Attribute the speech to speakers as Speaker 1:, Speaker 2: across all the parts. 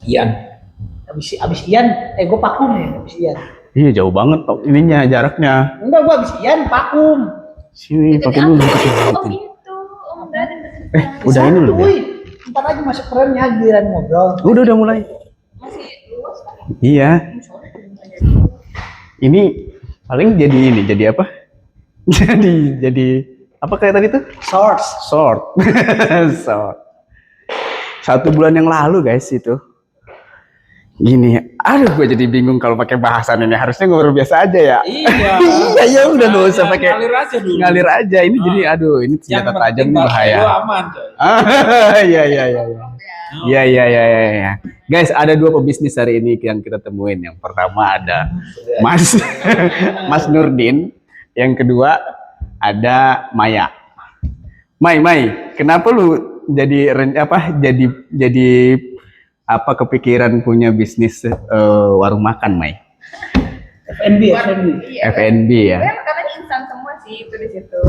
Speaker 1: Ian.
Speaker 2: Abis Ian, gue Pakum ya, abis Ian.
Speaker 3: Iya jauh banget Pak ininya jaraknya.
Speaker 2: Enggak, gue abis Ian Pakum.
Speaker 3: Sini pakai dulu.
Speaker 4: Oh gitu, Om Daden.
Speaker 3: Udah ini belum ya?
Speaker 2: Ntar lagi masuk kerennya giliran ngobrol.
Speaker 3: Udah mulai.
Speaker 4: Masih luas kan?
Speaker 3: Iya. Ini paling jadi apa? jadi apa kayak tadi tuh?
Speaker 2: Source.
Speaker 3: Short. Short. 1 bulan yang lalu guys itu. Gini, aduh gue jadi bingung kalau pakai bahasan ini. Harusnya ngobrol biasa aja ya.
Speaker 1: Iya.
Speaker 3: Iya udah nggak usah pakai.
Speaker 1: Ngalir aja dulu.
Speaker 3: Ngalir aja. Ini jadi aduh ini senjata tajam nih bahaya.
Speaker 1: Lu aman coy.
Speaker 3: Iya. Iya. Guys, ada 2 pebisnis hari ini yang kita temuin. Yang pertama ada Mas Nurdin, yang kedua ada Maya. Mai, kenapa lu jadi apa kepikiran punya bisnis warung makan, Mai?
Speaker 2: FNB.
Speaker 4: Iya.
Speaker 3: FNB ya.
Speaker 4: Sebenarnya makanannya instan semua sih itu di situ.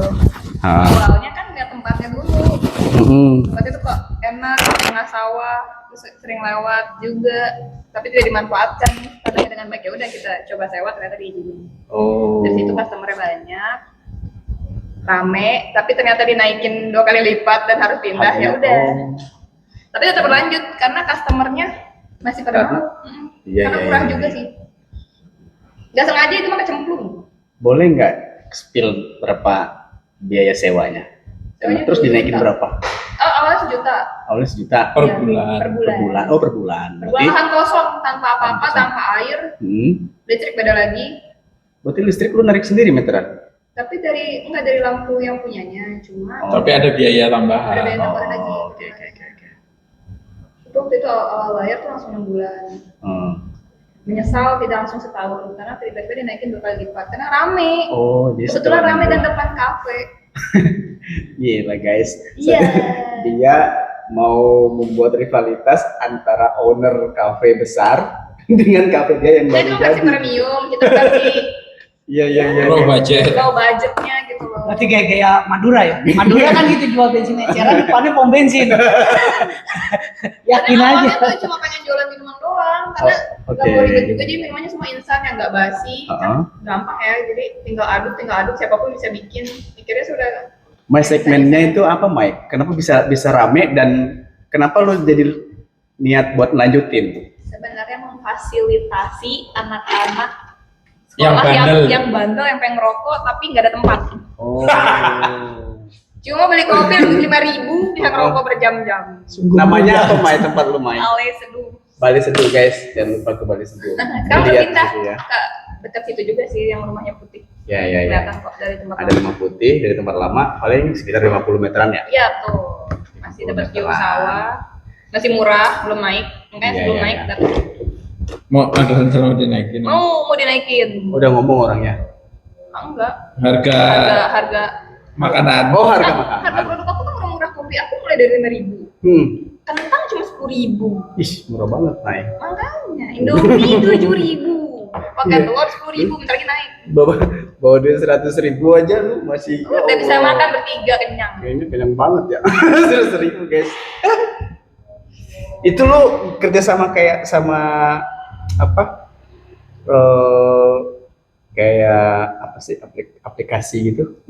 Speaker 4: Awalnya kan lihat tempatnya dulu. Tempat itu kok enak, tengah sawah, terus sering lewat juga, tapi tidak dimanfaatkan karena dengan baik. Ya udah kita coba sewa, ternyata diizinin.
Speaker 3: Oh.
Speaker 4: Dari situ customernya banyak, rame, tapi ternyata dinaikin 2 kali lipat dan harus pindah. Ya udah. Tapi tetap berlanjut karena customernya masih pada mau. Karena murah juga sih. Gak sengaja itu mah kecemplung.
Speaker 3: Boleh nggak spill berapa biaya sewanya? Terus dinaikin berapa?
Speaker 4: Oh, awalnya 1 juta.
Speaker 3: Awalnya 1 juta
Speaker 1: Per
Speaker 4: Iya,
Speaker 1: bulan.
Speaker 4: Per bulan.
Speaker 3: Oh per bulan.
Speaker 4: Berarti lahan kosong tanpa apa-apa, tanpa air, listrik beda lagi.
Speaker 3: Berarti listrik lu narik sendiri meteran?
Speaker 4: Tapi enggak dari lampu yang punyanya, cuma
Speaker 1: Tapi ada biaya tambahan.
Speaker 4: ada biaya tambahan lagi.
Speaker 3: Oke.
Speaker 4: Itu waktu itu awal bayar tuh langsung 6 bulan. Menyesal tidak langsung setahun karena tiba-tiba dinaikin 2 kali lipat karena rame.
Speaker 3: Oh, jadi
Speaker 4: Kebetulan rame dan depan kafe.
Speaker 3: Gila guys.
Speaker 4: Iya.
Speaker 3: Dia mau membuat rivalitas antara owner kafe besar dengan kafe dia yang
Speaker 4: Saya
Speaker 3: baru
Speaker 4: itu kasih
Speaker 3: jadi.
Speaker 4: premium, kita kasih
Speaker 3: Iya.
Speaker 1: Low budget.
Speaker 4: low budgetnya gitu loh.
Speaker 2: Berarti kayak Madura ya. Madura kan gitu jual bensin eceran, depannya pom bensin. Yakin
Speaker 4: Karena
Speaker 2: aja.
Speaker 4: awalnya tuh cuma pengen jualan minuman doang karena
Speaker 3: oke.
Speaker 4: nggak mau ribet juga, jadi minumannya semua instan yang nggak basi, kan gampang ya, jadi tinggal aduk siapapun bisa bikin. Pikirnya sudah.
Speaker 3: My segmennya itu apa, Mike? Kenapa bisa rame dan kenapa lo jadi niat buat lanjutin?
Speaker 4: Sebenarnya memfasilitasi anak-anak
Speaker 1: Yang
Speaker 4: sekolah
Speaker 1: bandel.
Speaker 4: yang bandel yang pengen ngerokok tapi nggak ada tempat.
Speaker 3: Oh.
Speaker 4: Cuma beli kopi 5.000 bisa ngerokok berjam-jam.
Speaker 3: Namanya apa, Mike? Tempat lo, Mike?
Speaker 4: Ale Seduh.
Speaker 3: Bali Seduh, guys. Jangan lupa ke Bali Seduh.
Speaker 4: Sekarang
Speaker 3: Lihat
Speaker 4: pindah
Speaker 3: gitu ya.
Speaker 4: ke dekat situ juga sih yang rumahnya putih.
Speaker 3: Ya.
Speaker 4: Kelihatan kok dari tempat
Speaker 3: Ada rumah putih dari tempat lama, paling sekitar 50 meteran ya.
Speaker 4: Iya tuh, masih dapat view sawah, masih murah, belum naik, makanya
Speaker 3: Iya,
Speaker 4: sebelum
Speaker 3: iya,
Speaker 4: naik
Speaker 3: iya.
Speaker 4: tapi
Speaker 1: Mau ada rencana dinaikin.
Speaker 4: mau dinaikin.
Speaker 3: Udah ngomong orangnya.
Speaker 4: Enggak,
Speaker 1: Harga
Speaker 4: harga
Speaker 1: makanan.
Speaker 3: Oh, harga
Speaker 4: harga
Speaker 3: makanan.
Speaker 4: produk aku kan murah-murah, kopi aku mulai dari 5.000, kentang cuma 10.000,
Speaker 3: Ih, murah banget, naik.
Speaker 4: makanya Indomie 7.000, pakai
Speaker 3: Iya.
Speaker 4: telur 10.000, bentar lagi naik.
Speaker 3: Bawa duit 100.000 aja lu masih.
Speaker 4: Udah bisa makan bertiga kenyang.
Speaker 3: Kayaknya kenyang banget ya. 100.000 guys. Itu lu kerja sama kayak sama apa? Kayak apa sih aplikasi gitu?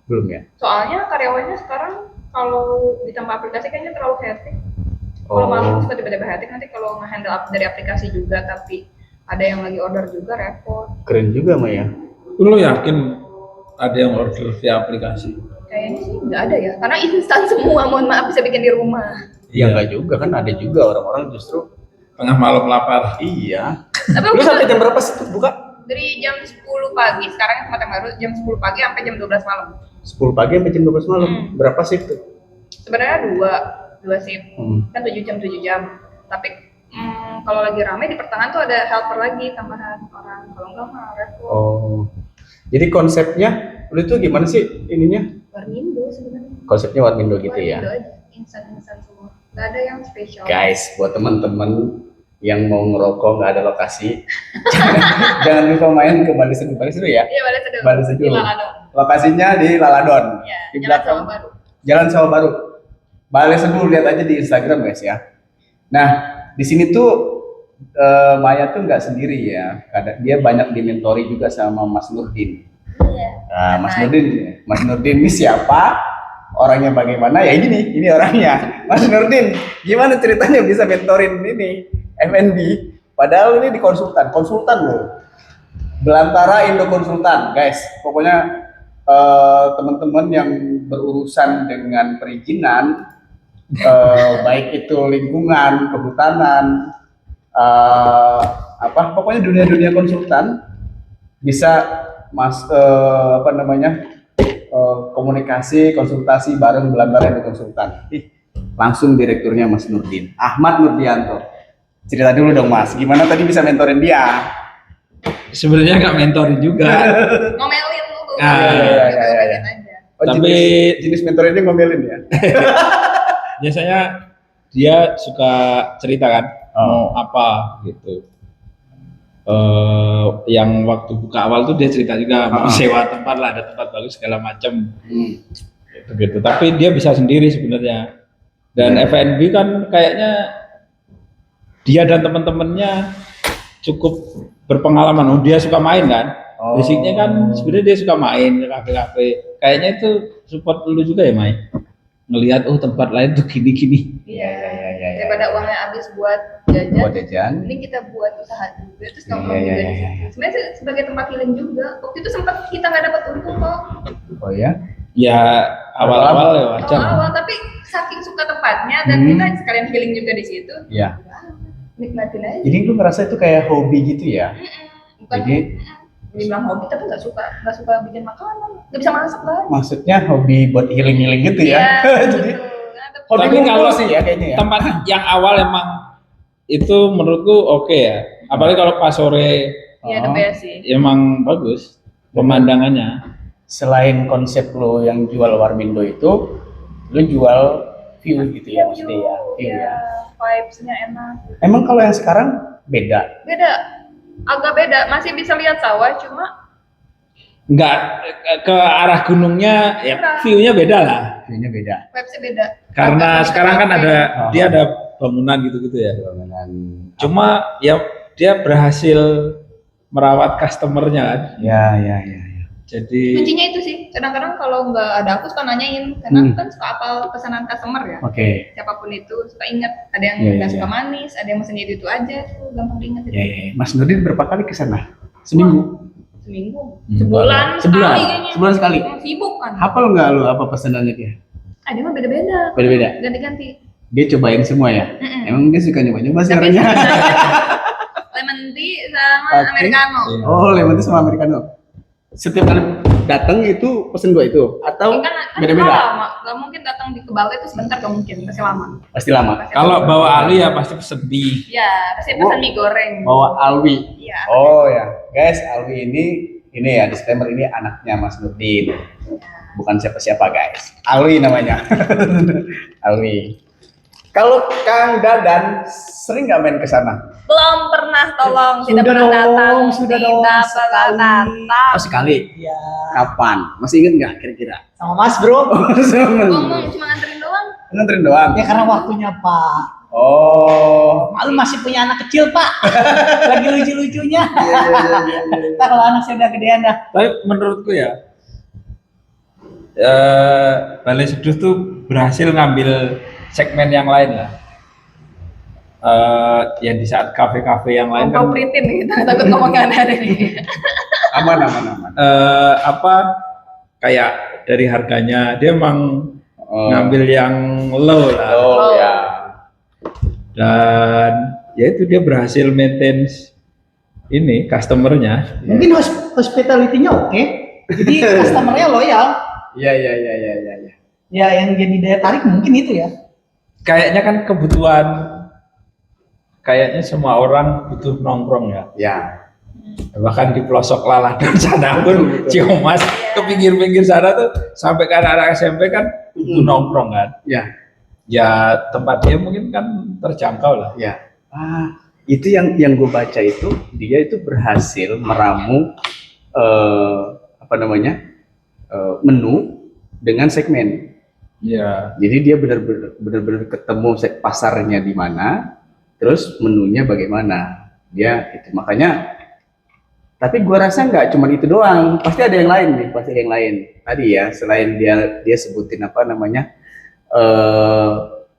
Speaker 3: Belum ya?
Speaker 4: Soalnya karyawannya sekarang kalau ditambah aplikasi kayaknya terlalu hectic. Kalau malam suka tiba-tiba hectic, nanti kalau nge-handle dari aplikasi juga tapi ada yang lagi order juga repot.
Speaker 3: Keren juga Maya.
Speaker 1: Lu yakin ada yang order via aplikasi?
Speaker 4: Kayaknya sih nggak ada ya, karena instan semua. Mohon maaf, bisa bikin di rumah.
Speaker 3: Iya enggak juga kan, ada juga orang-orang justru.
Speaker 1: Tengah malam lapar.
Speaker 3: Iya.
Speaker 4: Tapi
Speaker 3: Lu
Speaker 4: aku
Speaker 3: sampai jam berapa sih tuh buka?
Speaker 4: dari jam 10 pagi, sekarang yang tempat yang baru jam 10 pagi sampai jam 12 malam.
Speaker 3: 10 pagi sampai jam 12 malam. Berapa shift tuh?
Speaker 4: Sebenarnya dua shift, kan 7 jam. Tapi kalau lagi ramai di pertengahan tuh ada helper lagi, tambahan orang. Kalau enggak mah repot.
Speaker 3: Oh. Jadi konsepnya lu tuh gimana sih ininya?
Speaker 4: Warmindo sebenarnya.
Speaker 3: Konsepnya Warmindo gitu ya.
Speaker 4: Warmindo aja, instan semua. Nggak ada yang spesial.
Speaker 3: Guys, buat teman-teman yang mau ngerokok nggak ada lokasi, jangan lupa main ke Bali Seduh. Bali Seduh ya?
Speaker 4: Iya, Bali Seduh.
Speaker 3: Bali Seduh.
Speaker 4: Di Laladon.
Speaker 3: Lokasinya di Laladon.
Speaker 4: Iya,
Speaker 3: Di
Speaker 4: Jalan
Speaker 3: belakang
Speaker 4: Sawah Baru.
Speaker 3: Jalan Sawah Baru. Bali Seduh, lihat aja di Instagram guys ya. Nah, di sini tuh Maya tuh nggak sendiri ya. Dia banyak dimentori juga sama Mas Nurdin.
Speaker 4: Iya.
Speaker 3: Nah, Mas Nurdin ini siapa? Orangnya bagaimana? Ya ini orangnya. Mas Nurdin, gimana ceritanya bisa mentorin ini FNB? Padahal ini di konsultan loh. Belantara Indo Konsultan, guys. Pokoknya teman-teman yang berurusan dengan perizinan, baik itu lingkungan, kehutanan, pokoknya dunia konsultan bisa komunikasi konsultasi bareng Belantara Indo Konsultan. Langsung direkturnya Mas Nurdin, Ahmad Nurdianto. Cerita dulu dong Mas, gimana tadi bisa mentorin dia?
Speaker 1: Sebenarnya nggak mentorin juga.
Speaker 4: Ngomelin lu.
Speaker 1: Iya.
Speaker 3: Oh,
Speaker 1: Tapi
Speaker 3: jenis mentorinnya ngomelin ya?
Speaker 1: biasanya dia suka cerita kan mau apa gitu. Yang waktu buka awal tuh dia cerita juga mau sewa tempat lah, ada tempat bagus segala macam. Gitu. Tapi dia bisa sendiri sebenarnya. Dan FNB kan kayaknya dia dan teman-temannya cukup berpengalaman. Dia suka main kan. Basicnya kan sebenarnya dia suka main ke kafe-kafe. Kayaknya itu support lu juga ya, Mai. Ngelihat tempat lain tuh gini-gini.
Speaker 4: Iya. Daripada uangnya habis buat jajan. Mending kita buat usaha juga terus nongkrong juga di situ. Sebenarnya sebagai tempat healing juga. Waktu itu sempat kita nggak dapat untung kok.
Speaker 3: Oh ya?
Speaker 1: Ya awal-awal ya wajar.
Speaker 4: Awal, tapi saking suka tempatnya dan kita sekalian healing juga di situ.
Speaker 3: Iya.
Speaker 4: Nikmatin aja.
Speaker 3: Jadi lu ngerasa itu kayak hobi gitu ya?
Speaker 4: Bukan dibilang hobi tapi nggak suka bikin makanan, nggak bisa masak lah.
Speaker 3: Maksudnya hobi buat healing gitu ya? Jadi hobi
Speaker 1: tapi kalau
Speaker 3: sih ya kayaknya ya.
Speaker 1: Tempat yang awal emang itu menurutku oke ya. Apalagi kalau pas sore
Speaker 4: Iya, the best sih.
Speaker 1: emang bagus pemandangannya.
Speaker 3: Selain konsep lo yang jual Warmindo itu, lo jual view gitu ya maksudnya ya? View ya.
Speaker 4: Vibes-nya enak.
Speaker 3: Emang kalau yang sekarang beda?
Speaker 4: Agak beda, masih bisa lihat sawah cuma
Speaker 1: Enggak ke arah gunungnya ya view-nya beda lah.
Speaker 3: View-nya beda.
Speaker 4: vibes-nya beda.
Speaker 1: Karena sekarang kan dia ada bangunan gitu-gitu ya.
Speaker 3: Bangunan.
Speaker 1: Cuma ya dia berhasil merawat customernya kan.
Speaker 3: Ya.
Speaker 1: Jadi
Speaker 4: Kuncinya itu sih, kadang-kadang kalau nggak ada aku suka nanyain, karena kan suka apal pesanan customer ya.
Speaker 3: Oke.
Speaker 4: Siapapun itu suka ingat, ada yang
Speaker 3: Iya,
Speaker 4: nggak
Speaker 3: iya.
Speaker 4: suka manis, ada yang mesennya itu aja, tuh gampang diingat.
Speaker 3: Ya. Mas Nurdin berapa kali ke sana? Seminggu?
Speaker 4: Seminggu,
Speaker 3: Sebulan?
Speaker 4: sekali kayaknya.
Speaker 3: Sebulan sekali?
Speaker 4: Sibuk kan.
Speaker 3: Hafal nggak lo apa pesanannya dia?
Speaker 4: Dia mah beda-beda.
Speaker 3: Beda-beda?
Speaker 4: Ganti-ganti.
Speaker 3: Dia cobain semua ya? Emang dia suka nyoba-nyoba sih
Speaker 4: Tapi
Speaker 3: orangnya?
Speaker 4: lemon tea sama
Speaker 3: Oke.
Speaker 4: americano.
Speaker 3: Oh, lemon tea sama americano. Setiap kali datang itu pesen dua itu atau
Speaker 4: Kan
Speaker 3: beda-beda?
Speaker 4: lama, nggak mungkin datang di Kebaga itu sebentar, nggak mungkin, pasti lama.
Speaker 3: Pasti lama.
Speaker 1: kalau bawa Ali ya pasti pesen mie.
Speaker 4: Ya, pasti pesan mie goreng.
Speaker 3: Bawa Alwi.
Speaker 4: Iya.
Speaker 3: Oh ya, guys, Alwi ini ya disclaimer, ini anaknya Mas Nurdin. Bukan siapa-siapa guys. Alwi namanya. Alwi. Kalau Kang Dadan sering nggak main ke sana?
Speaker 4: Belum pernah, tolong, tidak
Speaker 2: Sudah
Speaker 4: pernah
Speaker 2: dong,
Speaker 4: datang.
Speaker 2: sudah dong,
Speaker 4: Tidak pernah
Speaker 2: sekali.
Speaker 4: datang.
Speaker 3: Oh sekali.
Speaker 2: Iya.
Speaker 3: Kapan? Masih inget nggak kira-kira?
Speaker 2: Sama Mas Bro.
Speaker 4: Ngomong cuma nganterin doang.
Speaker 3: Nganterin doang.
Speaker 2: Ya karena waktunya Pak.
Speaker 3: Oh.
Speaker 2: Malu masih punya anak kecil Pak. Lagi lucu-lucunya. Ntar kalau anak saya udah gedean dah.
Speaker 1: Tapi menurutku ya Balai Seduh tuh berhasil ngambil segmen yang lain lah. Ya di saat kafe-kafe yang lain kan
Speaker 4: Kau printin gitu, takut ngomongnya ada nih.
Speaker 3: Aman.
Speaker 1: kayak dari harganya dia emang
Speaker 3: Oh.
Speaker 1: ngambil yang low lah.
Speaker 3: Oh ya.
Speaker 1: Dan ya itu dia berhasil maintain ini customernya.
Speaker 2: Mungkin hospitality-nya oke. Jadi customer-nya loyal.
Speaker 3: Iya.
Speaker 2: Ya yang jadi daya tarik mungkin itu ya.
Speaker 1: Kayaknya kan kebutuhan, kayaknya semua orang butuh nongkrong ya.
Speaker 3: Ya.
Speaker 1: Bahkan di pelosok Laladan sana pun Ciomas ke pinggir-pinggir sana tuh sampai ke anak-anak SMP kan butuh nongkrong kan.
Speaker 3: Ya.
Speaker 1: Ya tempat dia mungkin kan terjangkau lah.
Speaker 3: Ya. Itu yang gue baca itu dia itu berhasil meramu menu dengan segmen.
Speaker 1: Iya.
Speaker 3: Jadi dia benar-benar ketemu pasarnya di mana, terus menunya bagaimana, dia itu makanya. Tapi gua rasa nggak cuma itu doang, pasti ada yang lain nih, pasti ada yang lain. Tadi ya, selain dia sebutin apa namanya, eh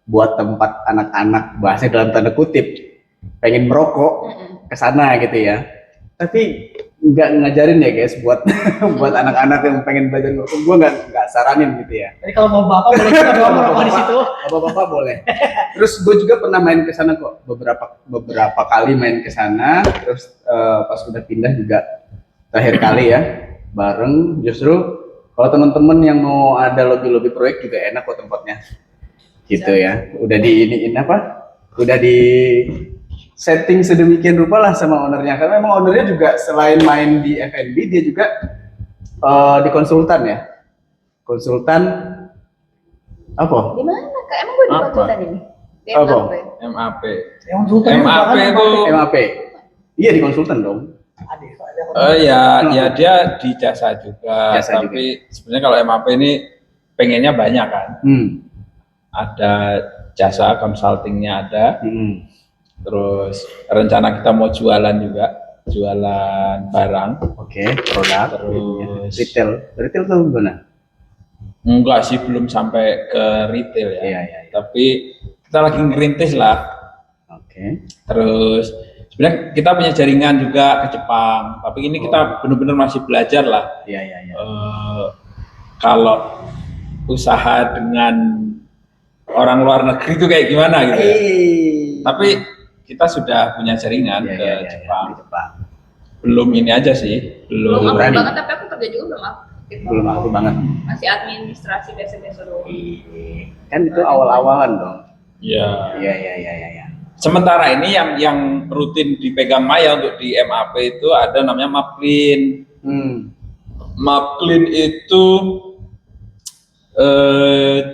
Speaker 3: buat tempat anak-anak, bahasanya dalam tanda kutip, pengen merokok ke sana gitu ya. Tapi nggak ngajarin ya guys buat buat anak-anak yang pengen belajar merokok, gua nggak saranin gitu ya.
Speaker 2: Jadi kalau mau bapak boleh juga bawa merokok di situ.
Speaker 3: Bapak-bapak boleh. Terus gue juga pernah main ke sana kok, beberapa kali main ke sana. Terus pas udah pindah juga terakhir kali ya bareng. Justru kalau teman-teman yang mau ada lobby proyek juga enak kok tempatnya, gitu ya. Udah diiniin apa? Udah di setting sedemikian rupa lah sama ownernya. Karena memang ownernya juga selain main di F&B dia juga di konsultan ya. Konsultan apa?
Speaker 4: Di mana kak? Emang gue di
Speaker 1: Apa?
Speaker 4: konsultan ini? Di
Speaker 3: Apa?
Speaker 4: MAP.
Speaker 1: MAP.
Speaker 2: Yang sultan
Speaker 1: MAP itu
Speaker 3: MAP. Iya di konsultan dong.
Speaker 1: ya dia di jasa juga,
Speaker 3: Jasa
Speaker 1: tapi sebenarnya kalau MAP ini pengennya banyak kan. Ada jasa consultingnya ada, terus rencana kita mau jualan juga, jualan barang.
Speaker 3: Oke, produk.
Speaker 1: Terus
Speaker 3: Retail tuh gimana?
Speaker 1: Enggak sih, belum sampai ke retail ya.
Speaker 3: Iya.
Speaker 1: Tapi kita lagi ngerintis lah.
Speaker 3: Oke.
Speaker 1: Terus sebenarnya kita punya jaringan juga ke Jepang, tapi ini kita benar-benar masih belajar lah.
Speaker 3: Iya.
Speaker 1: Kalau usaha dengan orang luar negeri itu kayak gimana gitu ya. Tapi kita sudah punya jaringan ke Jepang.
Speaker 3: Di Jepang.
Speaker 1: Belum ini aja sih,
Speaker 4: Belum aktif
Speaker 3: berani.
Speaker 4: banget, tapi aku kerja juga belum aktif.
Speaker 3: Belum aku banget.
Speaker 4: Masih administrasi biasa-biasa doang.
Speaker 3: Kan itu awal-awalan dong.
Speaker 1: Ya.
Speaker 3: Iya.
Speaker 1: Sementara ini yang rutin dipegang Maya untuk di MAP itu ada namanya Maplin. Maplin itu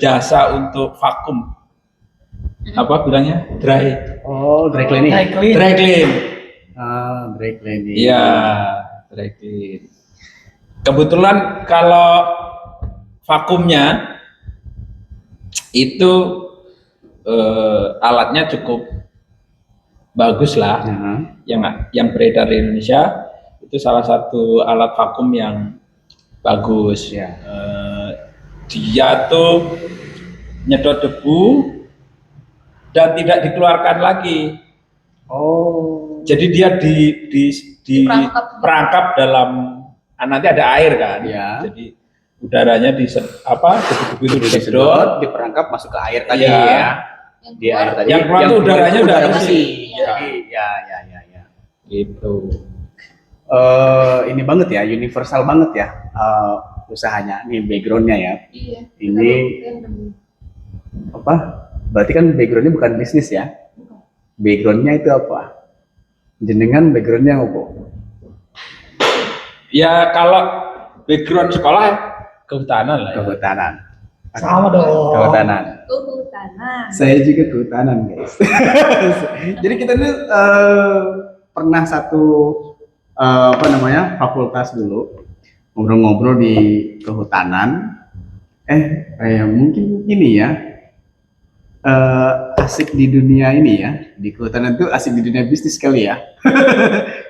Speaker 1: jasa untuk vakum. Apa bilangnya? Dry.
Speaker 3: Oh, dry cleaning.
Speaker 1: Dry clean.
Speaker 3: Dry cleaning.
Speaker 1: Iya, dry clean. Kebetulan kalau vakumnya itu alatnya cukup bagus lah. Yang beredar di Indonesia itu salah satu alat vakum yang bagus. Dia tuh nyedot debu dan tidak dikeluarkan lagi. Jadi dia diperangkap dalam, nanti ada air kan. Jadi udaranya debu-debu itu disedot,
Speaker 3: diperangkap masuk ke air tadi
Speaker 1: Iya.
Speaker 3: ya. Di air tadi.
Speaker 1: Yang keluar tuh udaranya udah bersih.
Speaker 3: Iya.
Speaker 1: Gitu.
Speaker 3: Ini banget ya, universal banget ya usahanya. Ini backgroundnya ya.
Speaker 4: Iya.
Speaker 3: Ini apa? Berarti kan backgroundnya bukan bisnis ya? Backgroundnya itu apa? Jenengan backgroundnya apa?
Speaker 1: Ya kalau background sekolah kehutanan lah. Ya.
Speaker 3: Kehutanan.
Speaker 2: Sama dong.
Speaker 3: Kehutanan.
Speaker 4: Kehutanan.
Speaker 3: Saya juga kehutanan guys. Jadi kita ini pernah satu fakultas dulu ngobrol-ngobrol di kehutanan. Mungkin ini ya asik di dunia ini ya, di kehutanan itu asik di dunia bisnis kali ya.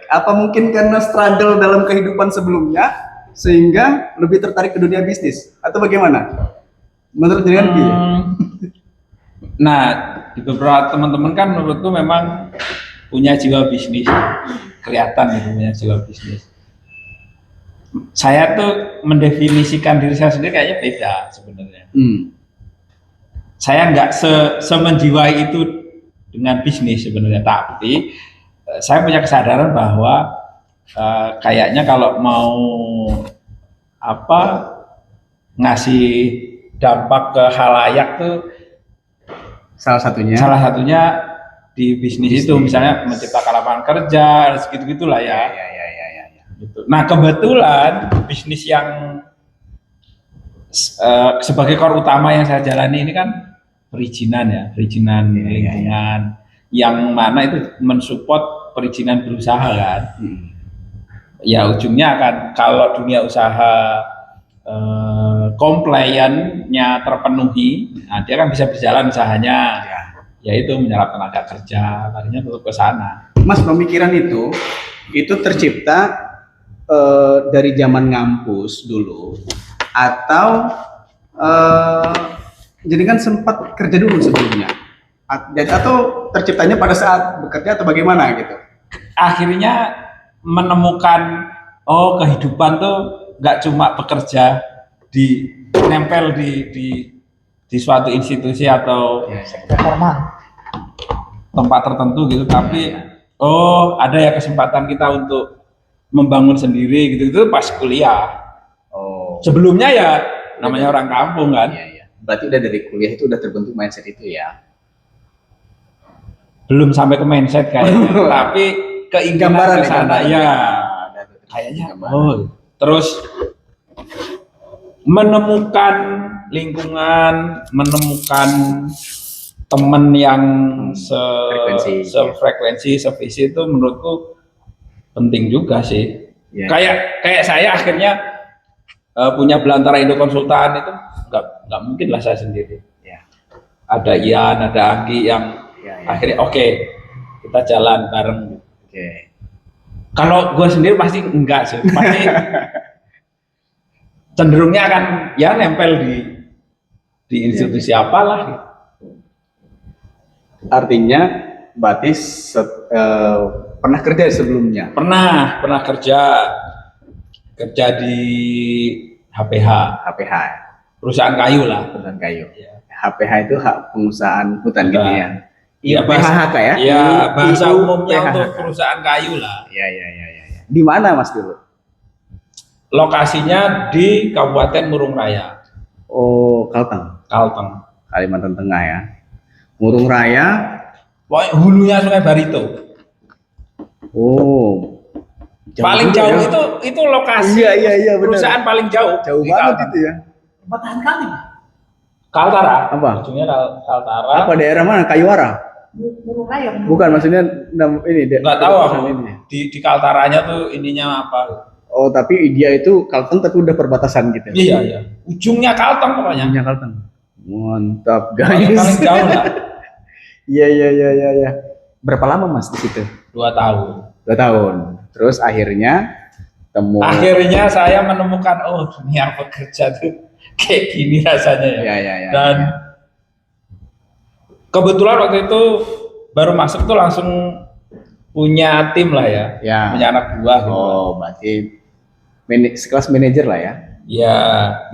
Speaker 3: Apa mungkin karena struggle dalam kehidupan sebelumnya sehingga lebih tertarik ke dunia bisnis atau bagaimana? Menurut jenengan
Speaker 1: Nah, di beberapa teman-teman kan menurutku memang punya jiwa bisnis, kelihatan gitu punya jiwa bisnis. Saya tuh mendefinisikan diri saya sendiri kayaknya beda sebenarnya. Saya nggak semenjiwai itu dengan bisnis sebenarnya, tapi saya punya kesadaran bahwa kayaknya kalau mau ngasih dampak ke halayak tuh
Speaker 3: salah satunya
Speaker 1: di bisnis itu, misalnya menciptakan lapangan kerja, segitu-gitulah ya. Gitu. Nah kebetulan bisnis yang sebagai core utama yang saya jalani ini kan perizinan lingkungan, yang mana itu mensupport perizinan berusaha kan. Ya ujungnya kan kalau dunia usaha compliance-nya terpenuhi, nah dia kan bisa berjalan usahanya. ya itu menyerap tenaga kerja, larinya tetap ke sana.
Speaker 3: Mas, pemikiran itu tercipta dari zaman ngampus dulu atau jadi kan sempat kerja dulu sebelumnya, atau terciptanya pada saat bekerja atau bagaimana gitu?
Speaker 1: Akhirnya menemukan kehidupan tuh nggak cuma bekerja nempel di suatu institusi atau
Speaker 2: Sektor formal.
Speaker 1: tempat tertentu gitu, tapi ada ya kesempatan kita untuk membangun sendiri gitu, itu pas kuliah.
Speaker 3: Oh,
Speaker 1: Sebelumnya ya namanya orang kampung kan.
Speaker 3: iya, iya. Berarti udah dari kuliah itu udah terbentuk mindset itu ya?
Speaker 1: Belum sampai ke mindset kayaknya, tapi keinginan
Speaker 3: Gambaran
Speaker 1: ke sana ya. Kayaknya. Terus menemukan lingkungan, menemukan temen yang sefrekuensi, sevisi itu menurutku penting juga sih.
Speaker 3: Ya.
Speaker 1: Kayak saya akhirnya punya Belantara Indo Konsultan itu nggak mungkin lah saya sendiri.
Speaker 3: Ya.
Speaker 1: Ada Ian, ada Anggi yang akhirnya oke, kita jalan bareng.
Speaker 3: Oke.
Speaker 1: Kalau gue sendiri pasti enggak sih, pasti cenderungnya akan ya nempel di institusi apalah gitu.
Speaker 3: Artinya berarti pernah kerja sebelumnya?
Speaker 1: Pernah kerja di HPH, perusahaan kayu lah.
Speaker 3: perusahaan kayu.
Speaker 1: Ya.
Speaker 3: HPH itu hak pengusahaan hutan gitu ya?
Speaker 1: Iya,
Speaker 3: PHHK ya?
Speaker 1: Iya, bahasa
Speaker 3: IU
Speaker 1: umumnya
Speaker 3: PHHK.
Speaker 1: untuk perusahaan kayu lah.
Speaker 3: Iya. Di mana Mas dulu?
Speaker 1: Lokasinya di Kabupaten Murung Raya,
Speaker 3: Oh, Kalteng, Kalimantan Tengah ya. Murung Raya.
Speaker 1: pokoknya hulunya Sungai Barito.
Speaker 3: Oh,
Speaker 1: Paling
Speaker 3: juga
Speaker 1: jauh
Speaker 3: ya?
Speaker 1: itu lokasi
Speaker 3: Iya, benar.
Speaker 1: perusahaan paling jauh.
Speaker 3: Jauh
Speaker 1: di
Speaker 3: banget
Speaker 1: Kalteng.
Speaker 3: itu ya.
Speaker 2: Perbatasan kami.
Speaker 1: Kaltara.
Speaker 3: Apa?
Speaker 1: Ujungnya Kaltara.
Speaker 3: Apa daerah mana? Kayuara?
Speaker 2: Murung Raya.
Speaker 3: Bukan, maksudnya ini.
Speaker 1: Nggak tahu aku.
Speaker 3: ini.
Speaker 1: Di Kaltaranya tuh ininya apa?
Speaker 3: Oh, tapi dia itu Kalteng tapi udah perbatasan gitu.
Speaker 1: Iya. Ujungnya Kalteng pokoknya.
Speaker 3: Ujungnya Kalteng. Mantap
Speaker 1: Paling
Speaker 3: guys.
Speaker 1: jauh lah.
Speaker 3: Iya. Berapa lama Mas di situ?
Speaker 1: 2 tahun.
Speaker 3: 2 tahun. Terus akhirnya
Speaker 1: Akhirnya saya menemukan dunia pekerja tuh kayak gini rasanya ya.
Speaker 3: Ya.
Speaker 1: Dan kebetulan waktu itu baru masuk tuh langsung punya tim lah ya.
Speaker 3: Ya.
Speaker 1: Punya anak buah gitu.
Speaker 3: Oh, berarti sekelas manajer lah ya.
Speaker 1: Ya,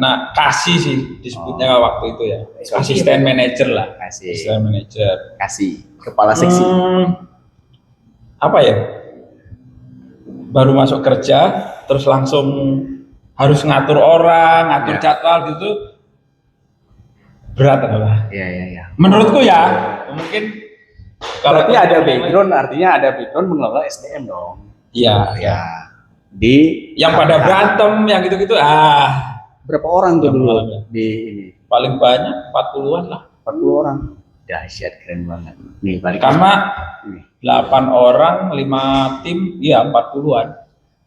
Speaker 1: nah kasih sih disebutnya waktu itu ya. Asisten manajer lah. Asisten manajer.
Speaker 3: Kasih kepala seksi.
Speaker 1: Apa ya? Baru masuk kerja, terus langsung harus ngatur orang, ngatur jadwal gitu. Berat adalah.
Speaker 3: Iya.
Speaker 1: Menurutku ya, mungkin
Speaker 3: Berarti ada background, artinya ada background mengelola SDM dong.
Speaker 1: Iya.
Speaker 3: Di
Speaker 1: Yang pada berantem, yang gitu-gitu,
Speaker 3: berapa orang tuh
Speaker 1: Yang
Speaker 3: dulu
Speaker 1: malam ya.
Speaker 3: di ini?
Speaker 1: paling banyak 40-an lah.
Speaker 3: 40 orang. Dahsyat, keren banget. Nih, balik
Speaker 1: Karena
Speaker 3: ini.
Speaker 1: 8 orang, 5 tim, ya 40-an.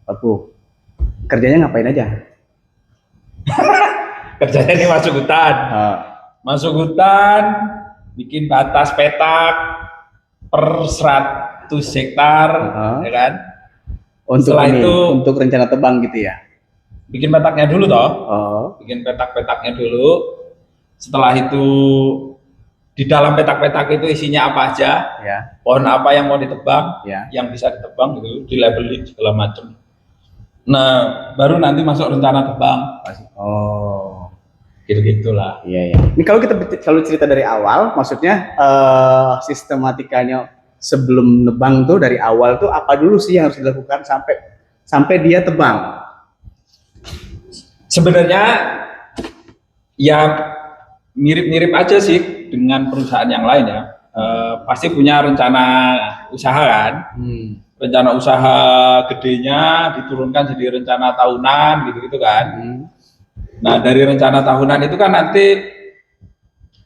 Speaker 3: 40. Kerjanya ngapain aja?
Speaker 1: Kerjanya ini masuk hutan. Masuk hutan, bikin batas petak per 100 hektar, ya kan?
Speaker 3: Untuk
Speaker 1: Setelah
Speaker 3: ini,
Speaker 1: itu
Speaker 3: untuk rencana tebang gitu ya.
Speaker 1: bikin petaknya dulu toh.
Speaker 3: Bikin
Speaker 1: Bikin petak-petaknya dulu. Setelah itu di dalam petak-petak itu isinya apa aja,
Speaker 3: ya.
Speaker 1: pohon apa yang mau ditebang,
Speaker 3: Ya.
Speaker 1: yang bisa ditebang gitu, di labeling segala macam. Nah, baru nanti masuk rencana tebang.
Speaker 3: Oh.
Speaker 1: Gitu-gitulah.
Speaker 3: Iya. Ini kalau kita selalu cerita dari awal, maksudnya sistematikanya sebelum nebang tuh dari awal tuh apa dulu sih yang harus dilakukan sampai dia tebang?
Speaker 1: Sebenarnya ya mirip-mirip aja sih dengan perusahaan yang lain ya. Pasti punya rencana usaha kan. Rencana usaha gedenya diturunkan jadi rencana tahunan gitu-gitu kan. Nah, dari rencana tahunan itu kan nanti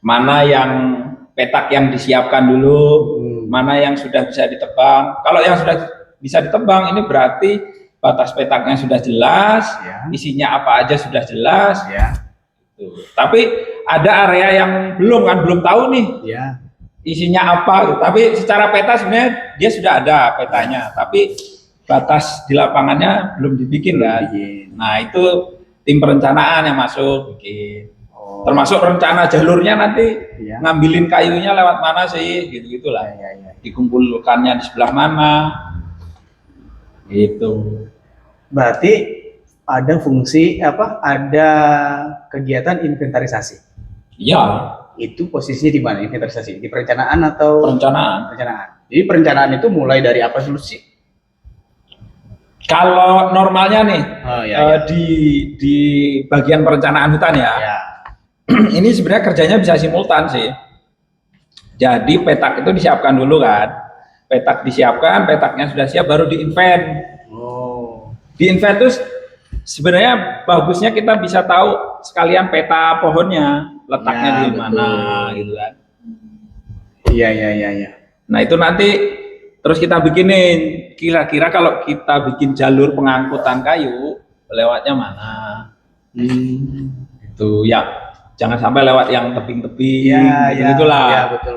Speaker 1: mana yang petak yang disiapkan dulu, mana yang sudah bisa ditebang. Kalau yang sudah bisa ditebang ini berarti batas petaknya sudah jelas, isinya apa aja sudah jelas. Tuh. Tapi ada area yang belum tahu nih. isinya apa gitu. Tapi secara peta sebenarnya dia sudah ada petanya, tapi batas di lapangannya belum dibikin kan. Nah itu tim perencanaan yang masuk bikin. Termasuk rencana jalurnya nanti ngambilin kayunya lewat mana sih, gitu-gitulah. Dikumpulkannya di sebelah mana, gitu.
Speaker 3: Berarti ada fungsi apa? Ada kegiatan inventarisasi.
Speaker 1: Iya,
Speaker 3: Itu posisinya di mana inventarisasi? Di perencanaan atau
Speaker 1: perencanaan.
Speaker 3: perencanaan? Jadi perencanaan itu mulai dari apa dulu sih?
Speaker 1: Kalau normalnya nih
Speaker 3: Oh,
Speaker 1: di bagian perencanaan hutan ya, ini sebenarnya kerjanya bisa simultan sih. Jadi petak itu disiapkan dulu kan, petak disiapkan, petaknya sudah siap baru diinvent. Diinvent terus sebenarnya bagusnya kita bisa tahu sekalian peta pohonnya letaknya di mana gitu kan.
Speaker 3: Iya.
Speaker 1: Nah itu nanti terus kita bikinin kira-kira kalau kita bikin jalur pengangkutan kayu lewatnya mana. Itu ya jangan sampai lewat yang tebing-tebing gitu-gitulah.
Speaker 3: Iya, betul.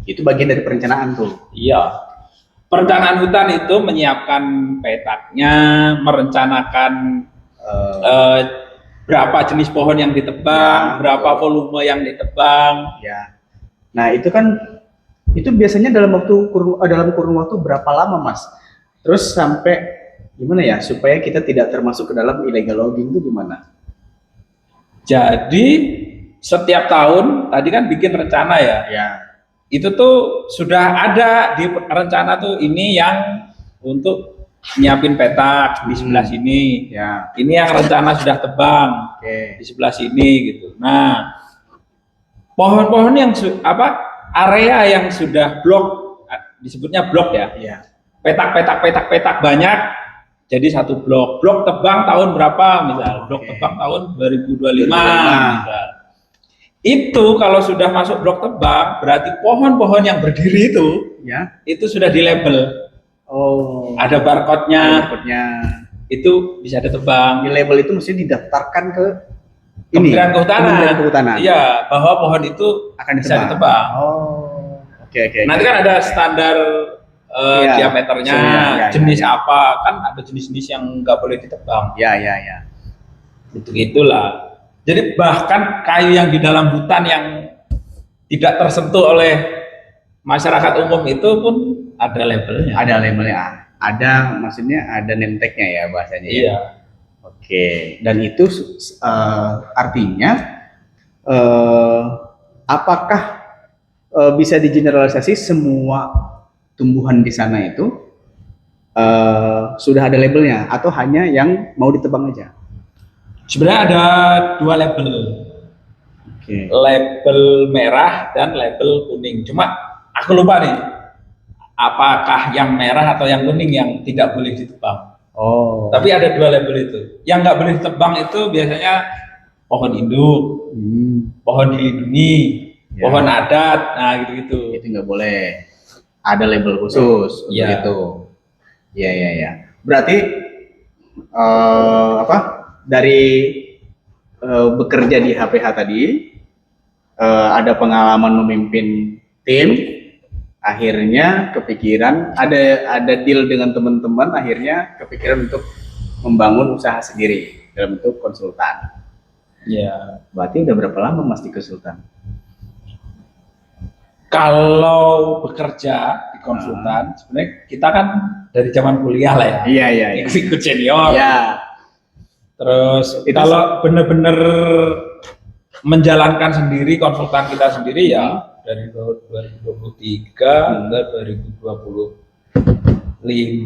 Speaker 3: Itu bagian dari perencanaan tuh.
Speaker 1: Iya. Perencanaan hutan itu menyiapkan petaknya, merencanakan berapa jenis pohon yang ditebang, berapa volume yang ditebang.
Speaker 3: Ya. Nah, itu kan itu biasanya dalam kurun waktu berapa lama, Mas? Terus sampai gimana ya supaya kita tidak termasuk ke dalam illegal logging itu gimana?
Speaker 1: Jadi setiap tahun tadi kan bikin rencana ya. Itu tuh sudah ada di rencana tuh ini yang untuk nyiapin petak di sebelah sini. Ini yang rencana sudah tebang di sebelah sini gitu. Nah, pohon-pohon yang area yang sudah blok disebutnya blok ya. Petak banyak jadi satu blok. Blok tebang tahun berapa misal? Blok tebang tahun 2025 misal. Itu kalau sudah masuk blok tebang berarti pohon-pohon yang berdiri itu sudah di label. Ada barcode-nya. Itu bisa ditebang.
Speaker 3: Di label itu mesti didaftarkan ke
Speaker 1: Kementerian Kehutanan. Iya, bahwa pohon itu
Speaker 3: akan
Speaker 1: bisa ditebang.
Speaker 3: Oke.
Speaker 1: Nanti kan ada standar diameternya, jenis apa, kan ada jenis-jenis yang nggak boleh ditebang.
Speaker 3: Ya.
Speaker 1: Itulah. Jadi bahkan kayu yang di dalam hutan yang tidak tersentuh oleh masyarakat umum itu pun ada labelnya.
Speaker 3: Ada maksudnya ada name tag-nya ya bahasanya.
Speaker 1: Iya.
Speaker 3: Oke. Dan itu artinya apakah bisa digeneralisasi semua tumbuhan di sana itu sudah ada labelnya atau hanya yang mau ditebang aja?
Speaker 1: Sebenarnya ada dua label. Label merah dan label kuning. Cuma aku lupa nih, apakah yang merah atau yang kuning yang tidak boleh ditebang. Tapi ada dua label itu. Yang nggak boleh ditebang itu biasanya pohon induk, pohon dilindungi, pohon adat, nah gitu-gitu.
Speaker 3: Itu nggak boleh. Ada label khusus untuk itu. Iya. Berarti dari bekerja di HPH tadi ada pengalaman memimpin tim, akhirnya kepikiran ada deal dengan teman-teman, akhirnya kepikiran untuk membangun usaha sendiri dalam bentuk konsultan. Berarti udah berapa lama Mas di konsultan? Kalau
Speaker 1: bekerja di konsultan, sebenarnya kita kan dari zaman kuliah lah ya.
Speaker 3: Iya.
Speaker 1: Ikut senior.
Speaker 3: Iya.
Speaker 1: Terus kalau benar-benar menjalankan sendiri konsultan kita sendiri ya dari tahun 2023 ke 2025 2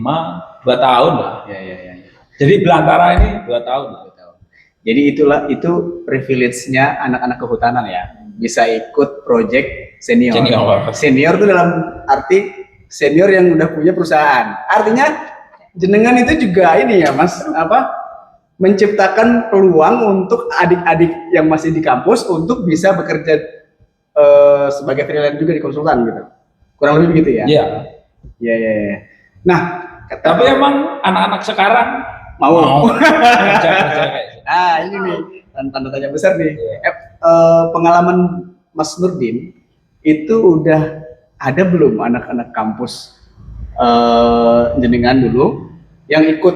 Speaker 1: tahun lah.
Speaker 3: Iya.
Speaker 1: Jadi belantara ini 2 tahun lah.
Speaker 3: Jadi itu privilege-nya anak-anak kehutanan ya, bisa ikut project senior. Senior itu dalam arti senior yang udah punya perusahaan. Artinya jenengan itu juga ini ya Mas, menciptakan peluang untuk adik-adik yang masih di kampus untuk bisa bekerja sebagai freelance juga di konsultan gitu. Kurang lebih begitu ya? Iya. Nah,
Speaker 1: tapi emang anak-anak sekarang mau kerja kayak gitu.
Speaker 3: Ini nih tanda tanya besar nih. Pengalaman Mas Nurdin itu udah ada belum anak-anak kampus jenengan dulu yang ikut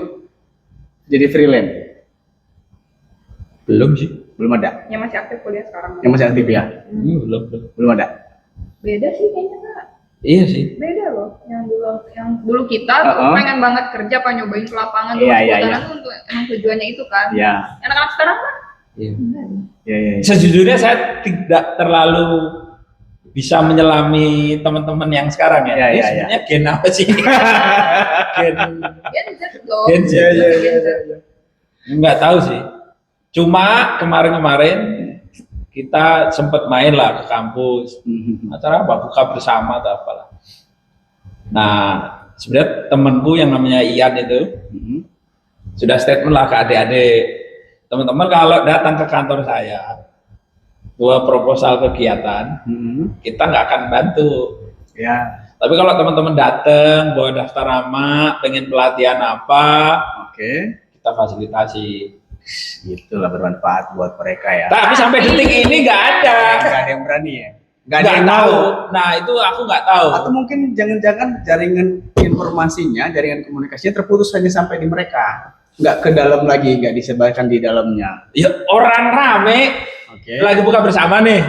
Speaker 3: jadi freelance?
Speaker 1: Belum sih.
Speaker 3: Belum ada.
Speaker 4: Yang masih aktif kuliah sekarang.
Speaker 3: Yang masih aktif ya?
Speaker 1: Belum.
Speaker 3: Belum ada.
Speaker 4: Beda sih kayaknya Kak.
Speaker 1: Iya sih.
Speaker 4: Beda loh. Yang dulu kita tuh pengen banget kerja, pengen nyobain ke lapangan dulu.
Speaker 3: Iya.
Speaker 4: Tuh untuk emang tujuannya itu kan.
Speaker 3: Iya.
Speaker 4: Anak-anak sekarang kan?
Speaker 1: Iya.
Speaker 3: Iya.
Speaker 1: Sejujurnya saya tidak terlalu bisa menyelami teman-teman yang sekarang ya.
Speaker 3: Iya,
Speaker 1: Ini
Speaker 3: iya,
Speaker 1: sebenarnya gen apa sih? Gen
Speaker 4: Gen Z dong.
Speaker 1: Gen Z.
Speaker 4: Gen Z.
Speaker 1: Nggak tahu sih. Cuma kemarin kita sempat main lah ke kampus. Acara apa? Buka bersama atau apalah. Nah, sebenarnya temanku yang namanya Ian itu sudah statement lah ke adik-adik. Teman-teman kalau datang ke kantor saya, buat proposal kegiatan, kita nggak akan bantu.
Speaker 3: Ya.
Speaker 1: Tapi kalau teman-teman datang, bawa daftar nama, pengen pelatihan apa, kita fasilitasi.
Speaker 3: Itulah bermanfaat buat mereka ya.
Speaker 1: Tapi sampai detik ini nggak ada.
Speaker 3: Nggak ada yang berani ya.
Speaker 1: Nggak ada yang tahu. Nah itu aku nggak tahu.
Speaker 3: Atau mungkin jangan-jangan jaringan informasinya, jaringan komunikasinya terputus hanya sampai di mereka. Nggak ke dalam lagi, nggak disebarkan di dalamnya.
Speaker 1: Ya orang rame, lagi buka bersama nih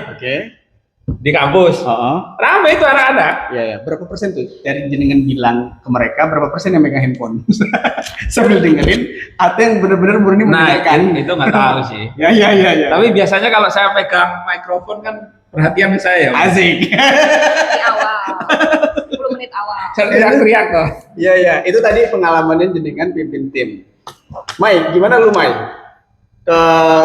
Speaker 1: di kampus. Rame itu anak-anak.
Speaker 3: Ya. Berapa persen tuh dari jenengan bilang ke mereka, berapa persen yang megang handphone sambil dengerin, atau yang benar-benar murni mendengarkan?
Speaker 1: Itu nggak tahu sih.
Speaker 3: Ya.
Speaker 1: Tapi biasanya kalau saya pegang mikrofon kan perhatian saya.
Speaker 3: Asik.
Speaker 4: Di awal. 10 menit awal.
Speaker 1: Saya teriak-teriak kok.
Speaker 3: Iya. Itu tadi pengalamannya jenengan pimpin tim. Mai, gimana lu Mai?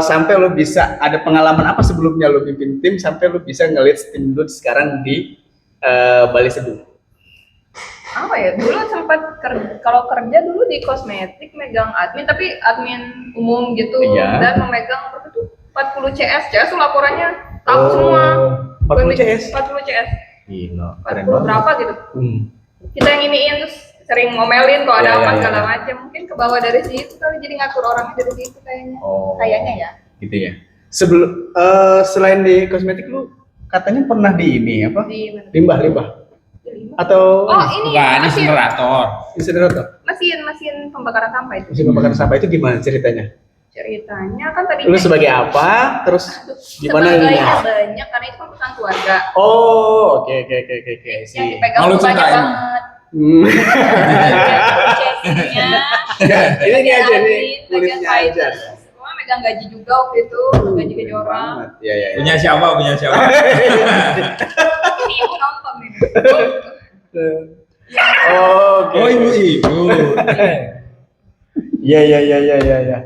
Speaker 3: Sampai lu bisa ada pengalaman apa sebelumnya lu pimpin tim sampai lu bisa nge-lead tim lu sekarang di Bali Seduh?
Speaker 4: Apa ya? Dulu sempat kalau kerja dulu di kosmetik megang admin, tapi admin umum gitu.
Speaker 3: Iya.
Speaker 4: Dan memegang berapa tuh? 40 CS. CS tuh laporannya tahu semua.
Speaker 3: 40 CS.
Speaker 4: 40 CS.
Speaker 3: Gila,
Speaker 4: 40 berapa gitu. Kita yang iniin terus sering ngomelin kalau ada apa segala macam. Mungkin ke bawah dari situ kali, jadi ngatur orangnya dari situ kayaknya. Kayaknya ya.
Speaker 3: Gitu ya. Sebelum selain di kosmetik lu katanya pernah di ini apa?
Speaker 4: Di mana?
Speaker 3: Limbah. Atau
Speaker 4: ini mesin
Speaker 1: generator.
Speaker 3: insinerator.
Speaker 4: Mesin pembakaran sampah itu.
Speaker 3: Mesin pembakaran sampah itu gimana ceritanya?
Speaker 4: Ceritanya kan tadinya
Speaker 3: Lu sebagai apa? Terus gimana
Speaker 4: sebagai
Speaker 3: ini?
Speaker 4: banyak karena itu kan perusahaan keluarga.
Speaker 3: Oh, oke.
Speaker 4: Yang dipegang
Speaker 1: Lu
Speaker 4: tuh banyak
Speaker 1: ceritain.
Speaker 4: banget.
Speaker 3: Ini aja nih,
Speaker 4: kulitnya
Speaker 3: kulitnya aja.
Speaker 4: Semua megang gaji juga waktu itu, gaji orang.
Speaker 3: Iya.
Speaker 1: Punya siapa?
Speaker 4: Ini ibu nonton nih.
Speaker 3: Oke.
Speaker 1: Oh ibu.
Speaker 3: Iya.